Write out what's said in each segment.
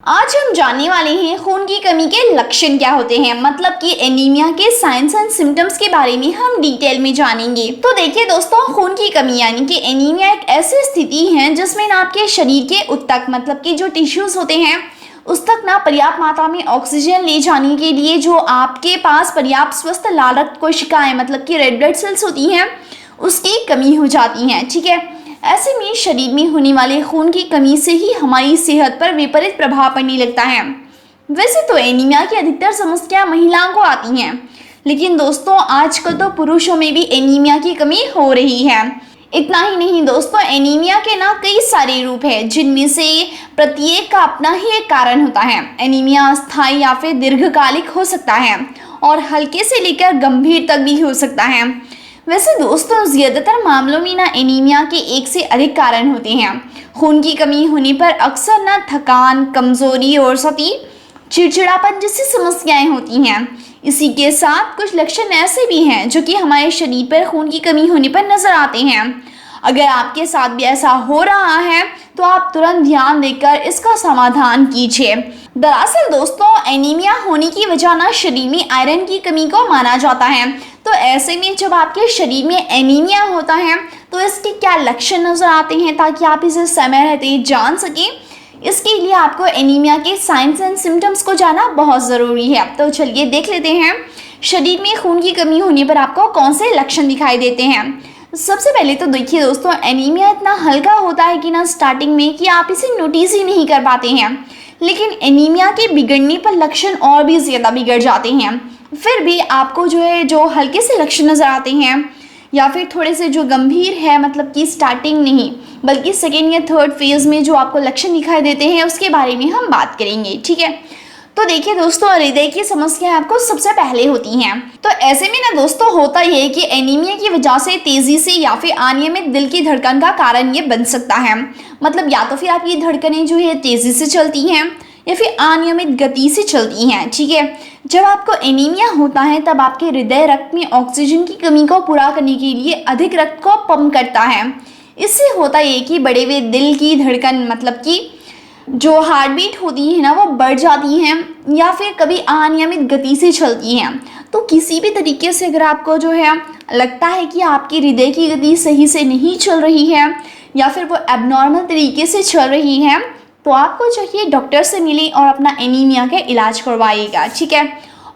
आज हम जानने वाले हैं खून की कमी के लक्षण क्या होते हैं, मतलब कि एनीमिया के साइंस एंड सिम्टम्स के बारे में हम डिटेल में जानेंगे। तो देखिए दोस्तों, खून की कमी यानी कि एनीमिया एक ऐसी स्थिति है जिसमें ना आपके शरीर के उत्तक मतलब कि जो टिश्यूज होते हैं उस तक ना पर्याप्त मात्रा में ऑक्सीजन ले जाने के लिए जो आपके पास पर्याप्त स्वस्थ लाल रक्त कोशिकाएं मतलब कि रेड ब्लड सेल्स होती हैं उसकी कमी हो जाती है। ठीक है, ऐसे में शरीर में होने वाले खून की कमी से ही हमारी सेहत पर विपरीत प्रभाव पड़ने लगता है। वैसे तो एनीमिया की अधिकतर समस्या महिलाओं को आती हैं, लेकिन दोस्तों आजकल तो पुरुषों में भी एनीमिया की कमी हो रही है। इतना ही नहीं दोस्तों, एनीमिया के ना कई सारे रूप हैं जिनमें से प्रत्येक का अपना ही एक कारण होता है। एनीमिया अस्थायी या फिर दीर्घकालिक हो सकता है और हल्के से लेकर गंभीर तक भी हो सकता है। वैसे दोस्तों ज्यादातर मामलों में ना एनीमिया के एक से अधिक कारण होते हैं। खून की कमी होने पर अक्सर ना थकान, कमजोरी और चिड़चिड़ापन जैसी समस्याएं होती हैं। इसी के साथ कुछ लक्षण ऐसे भी हैं जो कि हमारे शरीर पर खून की कमी होने पर नजर आते हैं। अगर आपके साथ भी ऐसा हो रहा है तो आप तुरंत ध्यान देकर इसका समाधान कीजिए। दरअसल दोस्तों एनीमिया होने की वजह ना शरीर में आयरन की कमी को माना जाता है। तो ऐसे में जब आपके शरीर में एनीमिया होता है तो इसके क्या लक्षण नजर आते हैं ताकि आप इसे समय रहते जान सकें, इसके लिए आपको एनीमिया के साइंस एंड सिम्टम्स को जानना बहुत ज़रूरी है। तो चलिए देख लेते हैं शरीर में खून की कमी होने पर आपको कौन से लक्षण दिखाई देते हैं। सबसे पहले तो देखिए दोस्तों, एनीमिया इतना हल्का होता है कि ना स्टार्टिंग में कि आप इसे नोटिस ही नहीं कर पाते हैं, लेकिन एनीमिया के बिगड़ने पर लक्षण और भी ज़्यादा बिगड़ जाते हैं। फिर भी आपको जो हल्के से लक्षण नज़र आते हैं या फिर थोड़े से जो गंभीर है, मतलब कि स्टार्टिंग नहीं बल्कि सेकेंड या थर्ड फेज में जो आपको लक्षण दिखाई देते हैं उसके बारे में हम बात करेंगे। ठीक है, तो देखिए दोस्तों, हृदय की समस्या आपको सबसे पहले होती हैं। तो ऐसे में ना दोस्तों होता यह है कि एनीमिया की वजह से तेजी से या फिर अनियमित दिल की धड़कन का कारण ये बन सकता है। मतलब या तो फिर आपकी धड़कनें जो है तेजी से चलती हैं या फिर अनियमित गति से चलती हैं। ठीक है, जब आपको एनीमिया होता है तब आपके हृदय रक्त में ऑक्सीजन की कमी को पूरा करने के लिए अधिक रक्त को पंप करता है। इससे होता ये कि बढ़े हुए दिल की धड़कन मतलब कि जो हार्ट बीट होती है ना वो बढ़ जाती हैं या फिर कभी अनियमित गति से चलती हैं। तो किसी भी तरीके से अगर आपको जो है लगता है कि आपकी हृदय की गति सही से नहीं चल रही है या फिर वो एबनॉर्मल तरीके से चल रही है तो आपको चाहिए डॉक्टर से मिलें और अपना एनीमिया का इलाज करवाइएगा। ठीक है,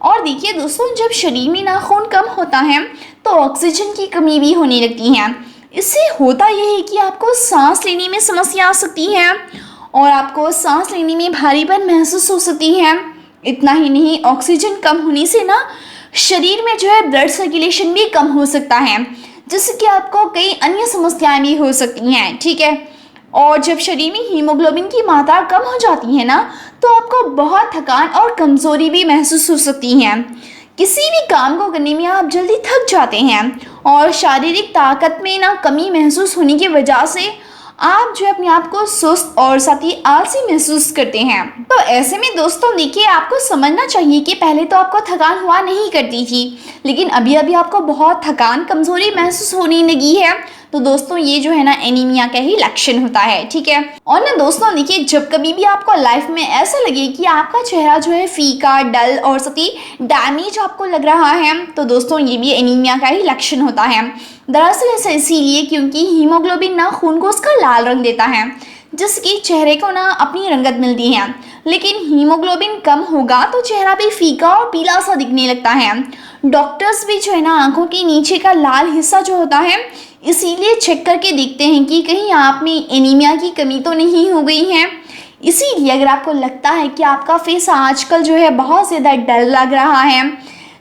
और देखिए दोस्तों, जब शरीर में ना खून कम होता है तो ऑक्सीजन की कमी भी होने लगती है। इससे होता यह है कि आपको सांस लेने में समस्या आ सकती है और आपको सांस लेने में भारीपन महसूस हो सकती है। इतना ही नहीं, ऑक्सीजन कम होने से ना शरीर में जो है ब्लड सर्कुलेशन भी कम हो सकता है, जिससे कि आपको कई अन्य समस्याएं भी हो सकती हैं। ठीक है, और जब शरीर में हीमोग्लोबिन की मात्रा कम हो जाती है ना तो आपको बहुत थकान और कमजोरी भी महसूस हो सकती है। किसी भी काम को करने में आप जल्दी थक जाते हैं और शारीरिक ताकत में ना कमी महसूस होने की वजह से आप जो अपने आप को सुस्त और साथ ही आलसी महसूस करते हैं। तो ऐसे में दोस्तों देखिए, आपको समझना चाहिए कि पहले तो आपको थकान हुआ नहीं करती थी, लेकिन अभी अभी आपको बहुत थकान कमजोरी महसूस होने लगी है। तो दोस्तों ये जो है ना एनीमिया का ही लक्षण होता है। ठीक है, और ना दोस्तों देखिए, जब कभी भी आपको लाइफ में ऐसा लगे कि आपका चेहरा जो है फीका, डल और साथ ही डैमेज आपको लग रहा है तो दोस्तों ये भी एनीमिया का ही लक्षण होता है। दरअसल ऐसा इसीलिए क्योंकि हीमोग्लोबिन ना खून को उसका लाल रंग देता है, जिसकी चेहरे को ना अपनी रंगत मिलती है। लेकिन हीमोग्लोबिन कम होगा तो चेहरा भी फीका और पीला सा दिखने लगता है। डॉक्टर्स भी जो है ना आंखों के नीचे का लाल हिस्सा जो होता है इसीलिए चेक करके देखते हैं कि कहीं आप में एनीमिया की कमी तो नहीं हो गई है। इसीलिए अगर आपको लगता है कि आपका फेस आजकल जो है बहुत ज़्यादा डल लग रहा है,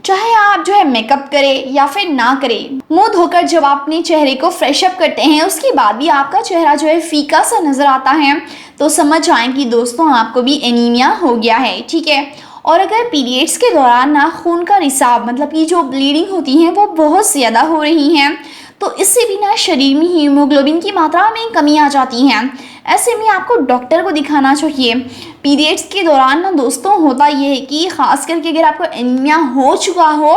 चाहे आप जो है मेकअप करें या फिर ना करें, मुंह धोकर जब आप अपने चेहरे को फ्रेश अप करते हैं उसके बाद भी आपका चेहरा जो है फीका सा नजर आता है तो समझ आए कि दोस्तों आपको भी एनीमिया हो गया है। ठीक है, और अगर पीरियड्स के दौरान ना खून का रिसाव मतलब कि जो ब्लीडिंग होती है वो बहुत ज़्यादा हो रही है तो इससे भी ना शरीर में हीमोग्लोबिन की मात्रा में कमी आ जाती है। ऐसे में आपको डॉक्टर को दिखाना चाहिए। पीरियड्स के दौरान ना दोस्तों होता यह है कि खास करके अगर आपको एनीमिया हो चुका हो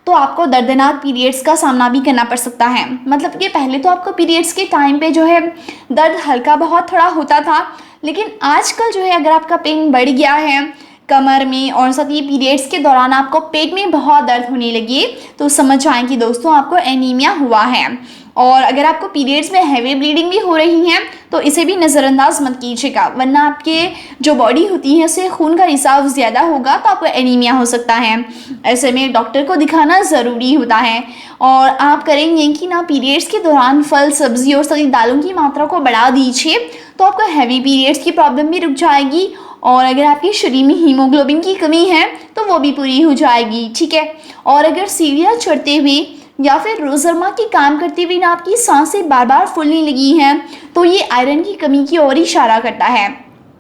तो तो आपको दर्दनाक पीरियड्स का सामना भी करना पड़ सकता है। मतलब कि पहले तो आपको पीरियड्स के टाइम पे जो है दर्द हल्का बहुत थोड़ा होता था, लेकिन आजकल जो है अगर आपका पेन बढ़ गया है कमर में और साथ ही पीरियड्स के दौरान आपको पेट में बहुत दर्द होने लगी, तो समझ जाएं कि दोस्तों आपको एनीमिया हुआ है। और अगर आपको पीरियड्स में हैवी ब्लीडिंग भी हो रही है तो इसे भी नज़रअंदाज मत कीजिएगा, वरना आपके जो बॉडी होती है उससे खून का रिसाव ज़्यादा होगा तो आपको एनीमिया हो सकता है। ऐसे में डॉक्टर को दिखाना ज़रूरी होता है। और आप करेंगे कि ना पीरियड्स के दौरान फल सब्जी और सभी दालों की मात्रा को बढ़ा दीजिए, तो आपको हैवी पीरियड्स की प्रॉब्लम भी रुक जाएगी। और अगर आपके शरीर में हीमोग्लोबिन की कमी है तो वो भी पूरी हो जाएगी, ठीक है। और अगर सीढ़ियाँ चढ़ते हुए या फिर रोज़मर्रा के काम करते हुए ना आपकी सांसें बार बार फूलने लगी हैं तो ये आयरन की कमी की ओर इशारा करता है।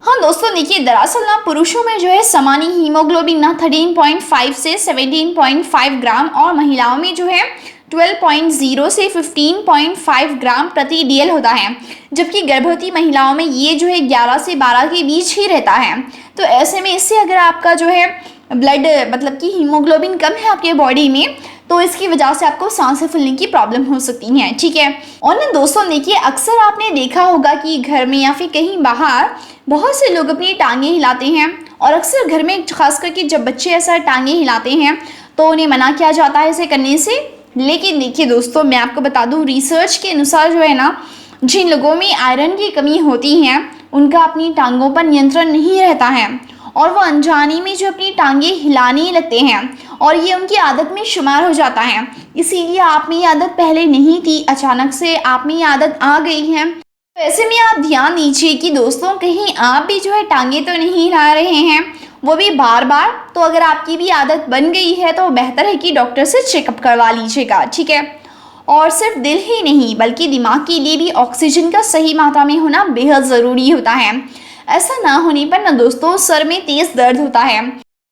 हाँ दोस्तों देखिए, दरअसल ना पुरुषों में जो है सामान्य हीमोग्लोबिन ना 13.5 से 17.5 ग्राम और महिलाओं में जो है 12.0 से 15.5 ग्राम प्रति डीएल होता है, जबकि गर्भवती महिलाओं में ये जो है 11 से 12 के बीच ही रहता है। तो ऐसे में इससे अगर आपका जो है ब्लड मतलब कि हीमोग्लोबिन कम है आपके बॉडी में तो इसकी वजह से आपको सांसें फूलने की प्रॉब्लम हो सकती हैं, ठीक है। और ना दोस्तों देखिए, अक्सर आपने देखा होगा कि घर में या फिर कहीं बाहर बहुत से लोग अपनी टांगें हिलाते हैं, और अक्सर घर में खास करके जब बच्चे ऐसा टांगें हिलाते हैं तो उन्हें मना किया जाता है इसे करने से। लेकिन देखिए दोस्तों, मैं आपको बता दूं, रिसर्च के अनुसार जो है ना, जिन लोगों में आयरन की कमी होती है उनका अपनी टांगों पर नियंत्रण नहीं रहता है और वो अनजाने में जो अपनी टांगें हिलाने लगते हैं और ये उनकी आदत में शुमार हो जाता है। इसीलिए आप में ये आदत पहले नहीं थी, अचानक से आप में ये आदत आ गई है। तो ऐसे में आप ध्यान दीजिए कि दोस्तों कहीं आप भी जो है टांगें तो नहीं हिला रहे हैं, वो भी बार बार। तो अगर आपकी भी आदत बन गई है तो बेहतर है कि डॉक्टर से चेकअप करवा लीजिएगा, ठीक है। और सिर्फ दिल ही नहीं बल्कि दिमाग के लिए भी ऑक्सीजन का सही मात्रा में होना बेहद ज़रूरी होता है। ऐसा ना होने पर ना दोस्तों सर में तेज़ दर्द होता है।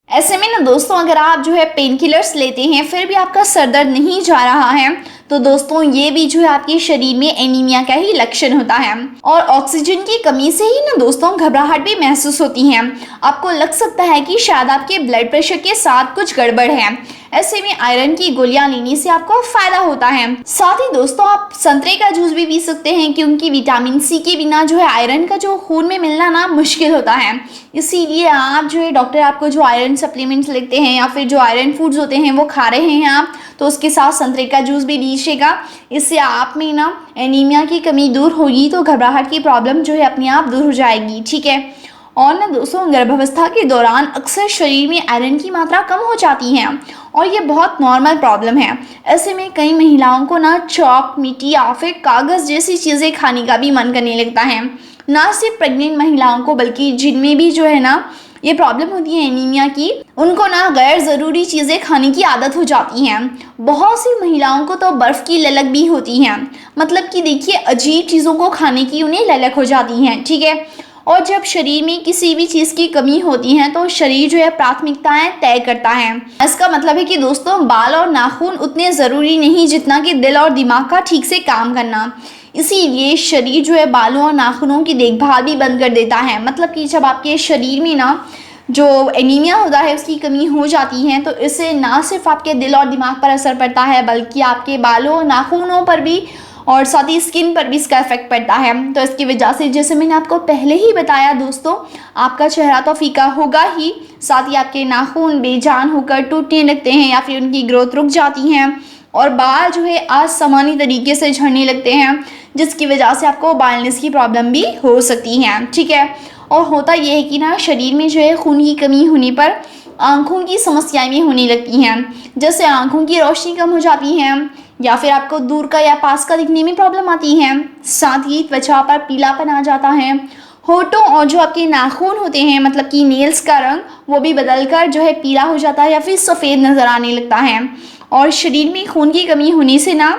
ऐसे में ना दोस्तों अगर आप जो है पेन किलर्स लेते हैं फिर भी आपका सर दर्द नहीं जा रहा है तो दोस्तों ये भी जो है आपके शरीर में एनीमिया का ही लक्षण होता है। और ऑक्सीजन की कमी से ही ना दोस्तों घबराहट भी महसूस होती है। आपको लग सकता है कि शायद आपके ब्लड प्रेशर के साथ कुछ गड़बड़ है। ऐसे में आयरन की गोलियां लेने से आपको फायदा होता है। साथ ही दोस्तों आप संतरे का जूस भी पी सकते हैं, क्योंकि विटामिन सी के बिना जो है आयरन का जो खून में मिलना ना मुश्किल होता है। इसीलिए आप जो है डॉक्टर आपको जो आयरन सप्लीमेंट्स लिखते हैं या फिर जो आयरन फूड्स होते हैं वो खा रहे हैं आप, तो उसके साथ संतरे का जूस भी लीजिएगा। इससे आप में ना एनीमिया की कमी दूर होगी तो घबराहट की प्रॉब्लम जो है अपने आप दूर हो जाएगी, ठीक है। और ना दोस्तों गर्भावस्था के दौरान अक्सर शरीर में आयरन की मात्रा कम हो जाती है और ये बहुत नॉर्मल प्रॉब्लम है। ऐसे में कई महिलाओं को ना चॉक, मिट्टी या फिर कागज़ जैसी चीज़ें खाने का भी मन करने लगता है। ना सिर्फ प्रेग्नेंट महिलाओं को बल्कि जिनमें भी जो है ना ये प्रॉब्लम होती है एनीमिया की, उनको ना गैर ज़रूरी चीज़ें खाने की आदत हो जाती हैं। बहुत सी महिलाओं को तो बर्फ़ की ललक भी होती है। मतलब कि देखिए अजीब चीज़ों को खाने की उन्हें ललक हो जाती है, ठीक है। और जब शरीर में किसी भी चीज़ की कमी होती है तो शरीर जो है प्राथमिकताएं तय करता है। इसका मतलब है कि दोस्तों बाल और नाखून उतने ज़रूरी नहीं जितना कि दिल और दिमाग का ठीक से काम करना। इसीलिए शरीर जो है बालों और नाखूनों की देखभाल भी बंद कर देता है। मतलब कि जब आपके शरीर में ना जो एनीमिया होता है उसकी कमी हो जाती है तो इससे ना सिर्फ आपके दिल और दिमाग पर असर पड़ता है बल्कि आपके बालों और नाखूनों पर भी और साथ ही स्किन पर भी इसका इफेक्ट पड़ता है। तो इसकी वजह से जैसे मैंने आपको पहले ही बताया दोस्तों, आपका चेहरा तो फीका होगा ही, साथ ही आपके नाखून बेजान होकर टूटने लगते हैं या फिर उनकी ग्रोथ रुक जाती हैं और बाल जो है असामान्य तरीके से झड़ने लगते हैं, जिसकी वजह से आपको बालनेस की प्रॉब्लम भी हो सकती है, ठीक है। और होता यह है कि ना शरीर में जो है खून की कमी होने पर आँखों की समस्याएं भी होने लगती हैं, जैसे आँखों की रोशनी कम हो जाती है या फिर आपको दूर का या पास का दिखने में प्रॉब्लम आती है। साथ ही त्वचा पर पीलापन आ जाता है। होठों और जो आपके नाखून होते हैं मतलब कि नेल्स का रंग वो भी बदलकर जो है पीला हो जाता है या फिर सफ़ेद नज़र आने लगता है। और शरीर में खून की कमी होने से ना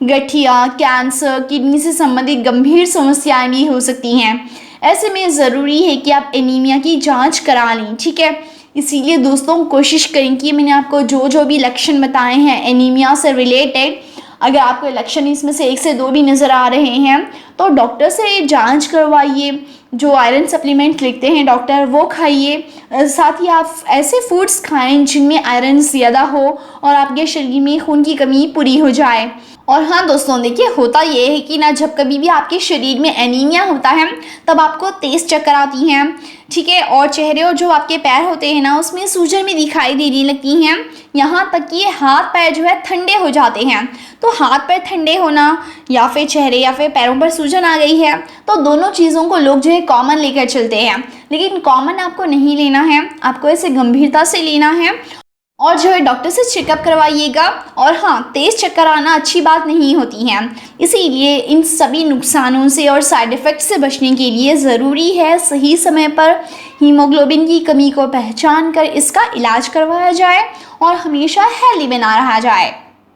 गठिया, कैंसर, किडनी से संबंधित गंभीर समस्याएं भी हो सकती हैं। ऐसे में ज़रूरी है कि आप एनीमिया की जाँच करा लें, ठीक है। इसीलिए दोस्तों कोशिश करें कि मैंने आपको जो भी लक्षण बताए हैं एनीमिया से रिलेटेड, अगर आपको लक्षण इसमें से 1 से 2 भी नज़र आ रहे हैं तो डॉक्टर से जांच करवाइए जो आयरन सप्लीमेंट लिखते हैं डॉक्टर वो खाइए। साथ ही आप ऐसे फूड्स खाएं जिनमें आयरन ज़्यादा हो और आपके शरीर में खून की कमी पूरी हो जाए। और हाँ दोस्तों, देखिए होता ये है कि ना जब कभी भी आपके शरीर में एनीमिया होता है तब आपको तेज़ चक्कर आती हैं, ठीक है, और चेहरे और जो आपके पैर होते हैं ना उसमें सूजन भी दिखाई देने लगती हैं। यहाँ तक कि हाथ पैर जो है ठंडे हो जाते हैं। तो हाथ पैर ठंडे होना या फिर चेहरे या फिर पैरों पर सूजन आ गई है तो दोनों चीज़ों को लोग जो है कॉमन लेकर चलते हैं, लेकिन कॉमन आपको नहीं लेना है, आपको इसे गंभीरता से लेना है और जो है डॉक्टर से चेकअप करवाइएगा। और हाँ, तेज़ चक्कर आना अच्छी बात नहीं होती है, इसीलिए इन सभी नुकसानों से और साइड इफ़ेक्ट से बचने के लिए ज़रूरी है सही समय पर हीमोग्लोबिन की कमी को पहचान कर इसका इलाज करवाया जाए और हमेशा हेल्दी बना रहा जाए।